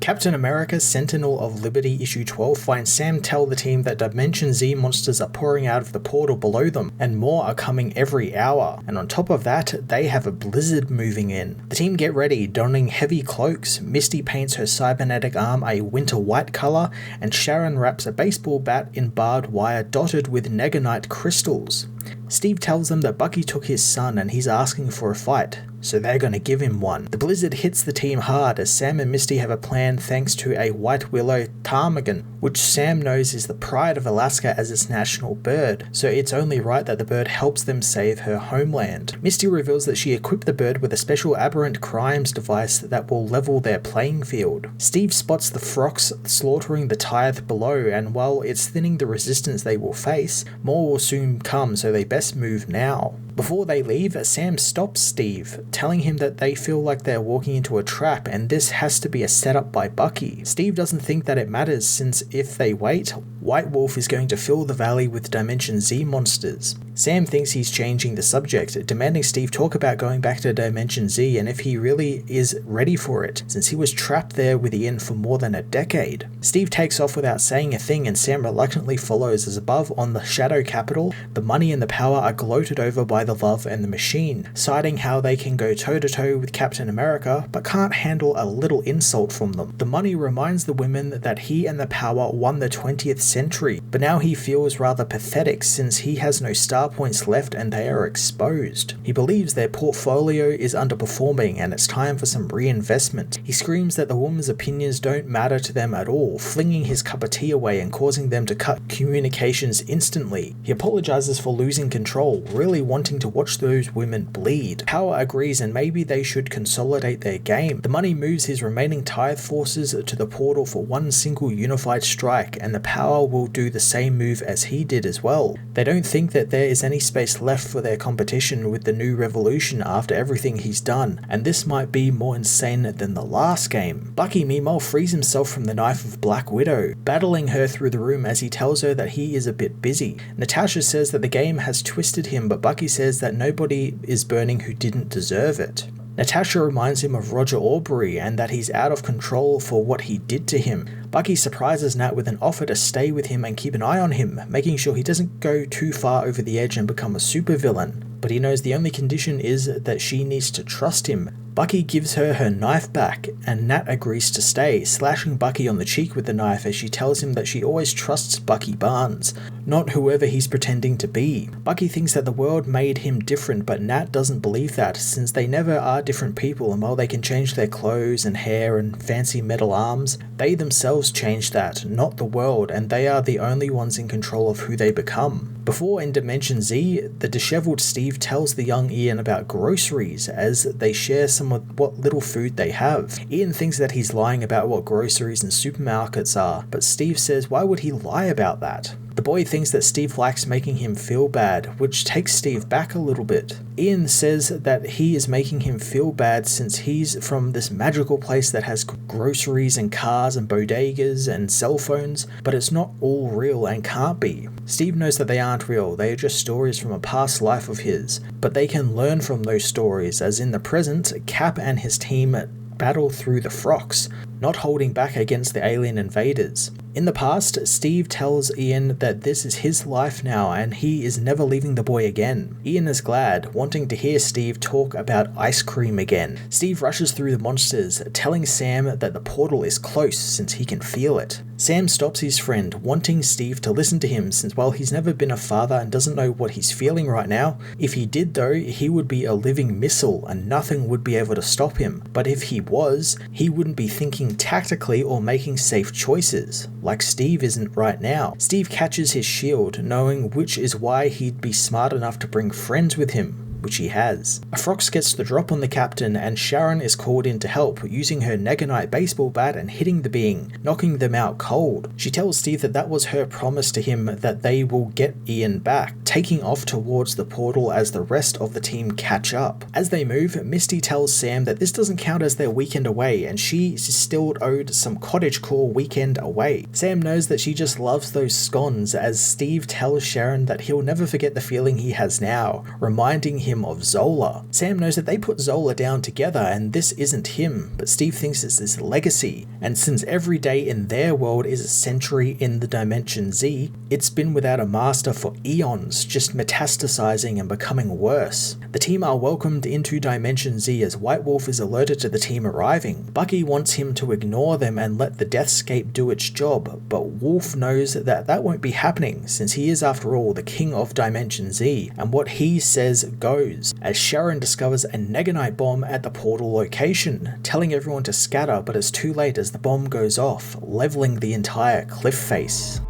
Captain America Sentinel of Liberty issue 12 finds Sam tell the team that Dimension Z monsters are pouring out of the portal below them, and more are coming every hour, and on top of that, they have a blizzard moving in. The team get ready, donning heavy cloaks. Misty paints her cybernetic arm a winter white colour, and Sharon wraps a baseball bat in barbed wire dotted with negonite crystals. Steve tells them that Bucky took his son and he's asking for a fight, so they're gonna give him one. The blizzard hits the team hard as Sam and Misty have a plan thanks to a white willow ptarmigan, which Sam knows is the pride of Alaska as its national bird, so it's only right that the bird helps them save her homeland. Misty reveals that she equipped the bird with a special aberrant crimes device that will level their playing field. Steve spots the Frox slaughtering the Tithe below, and while it's thinning the resistance they will face, more will soon come, so they best move now. Before they leave, Sam stops Steve, telling him that they feel like they're walking into a trap and this has to be a setup by Bucky. Steve doesn't think that it matters since if they wait, White Wolf is going to fill the valley with Dimension Z monsters. Sam thinks he's changing the subject, demanding Steve talk about going back to Dimension Z and if he really is ready for it, since he was trapped there with Ian for more than a decade. Steve takes off without saying a thing and Sam reluctantly follows as above on the Shadow Capital, the money and the power are gloated over by the Love and the Machine, citing how they can go toe-to-toe with Captain America but can't handle a little insult from them. The money reminds the women that he and the power won the 20th century, but now he feels rather pathetic since he has no star points left and they are exposed. He believes their portfolio is underperforming and it's time for some reinvestment. He screams that the woman's opinions don't matter to them at all, flinging his cup of tea away and causing them to cut communications instantly. He apologizes for losing control, really wanting to watch those women bleed. Power agrees and maybe they should consolidate their game. The money moves his remaining Tithe forces to the portal for one single unified strike, and the power will do the same move as he did as well. They don't think that there is any space left for their competition with the new revolution after everything he's done, and this might be more insane than the last game. Bucky meanwhile frees himself from the knife of Black Widow, battling her through the room as he tells her that he is a bit busy. Natasha says that the game has twisted him, but Bucky says that nobody is burning who didn't deserve it. Natasha reminds him of Roger Aubrey and that he's out of control for what he did to him. Bucky surprises Nat with an offer to stay with him and keep an eye on him, making sure he doesn't go too far over the edge and become a supervillain. But he knows the only condition is that she needs to trust him. Bucky gives her her knife back, and Nat agrees to stay, slashing Bucky on the cheek with the knife as she tells him that she always trusts Bucky Barnes, not whoever he's pretending to be. Bucky thinks that the world made him different, but Nat doesn't believe that, since they never are different people, and while they can change their clothes and hair and fancy metal arms, they themselves change that, not the world, and they are the only ones in control of who they become. Before in Dimension Z, the disheveled Steve tells the young Ian about groceries as they share some of what little food they have. Ian thinks that he's lying about what groceries and supermarkets are, but Steve says why would he lie about that? The boy thinks that Steve likes making him feel bad, which takes Steve back a little bit. Ian says that he is making him feel bad since he's from this magical place that has groceries and cars and bodegas and cell phones, but it's not all real and can't be. Steve knows that they aren't real, they are just stories from a past life of his, but they can learn from those stories, as in the present, Cap and his team battle through the Frox, not holding back against the alien invaders. In the past, Steve tells Ian that this is his life now and he is never leaving the boy again. Ian is glad, wanting to hear Steve talk about ice cream again. Steve rushes through the monsters, telling Sam that the portal is close since he can feel it. Sam stops his friend, wanting Steve to listen to him since while he's never been a father and doesn't know what he's feeling right now, if he did though, he would be a living missile and nothing would be able to stop him. But if he was, he wouldn't be thinking tactically or making safe choices, like Steve isn't right now. Steve catches his shield, knowing which is why he'd be smart enough to bring friends with him, which he has. A Frox gets the drop on the captain and Sharon is called in to help, using her Negonite baseball bat and hitting the being, knocking them out cold. She tells Steve that that was her promise to him that they will get Ian back, taking off towards the portal as the rest of the team catch up. As they move, Misty tells Sam that this doesn't count as their weekend away and she is still owed some cottagecore weekend away. Sam knows that she just loves those scones as Steve tells Sharon that he'll never forget the feeling he has now, reminding him him of Zola. Sam knows that they put Zola down together and this isn't him, but Steve thinks it's this legacy, and since every day in their world is a century in the Dimension Z, it's been without a master for eons, just metastasizing and becoming worse. The team are welcomed into Dimension Z as White Wolf is alerted to the team arriving. Bucky wants him to ignore them and let the Deathscape do its job, but Wolf knows that that won't be happening since he is after all the king of Dimension Z, and what he says goes, as Sharon discovers a Neganite bomb at the portal location, telling everyone to scatter, but it's too late as the bomb goes off, leveling the entire cliff face.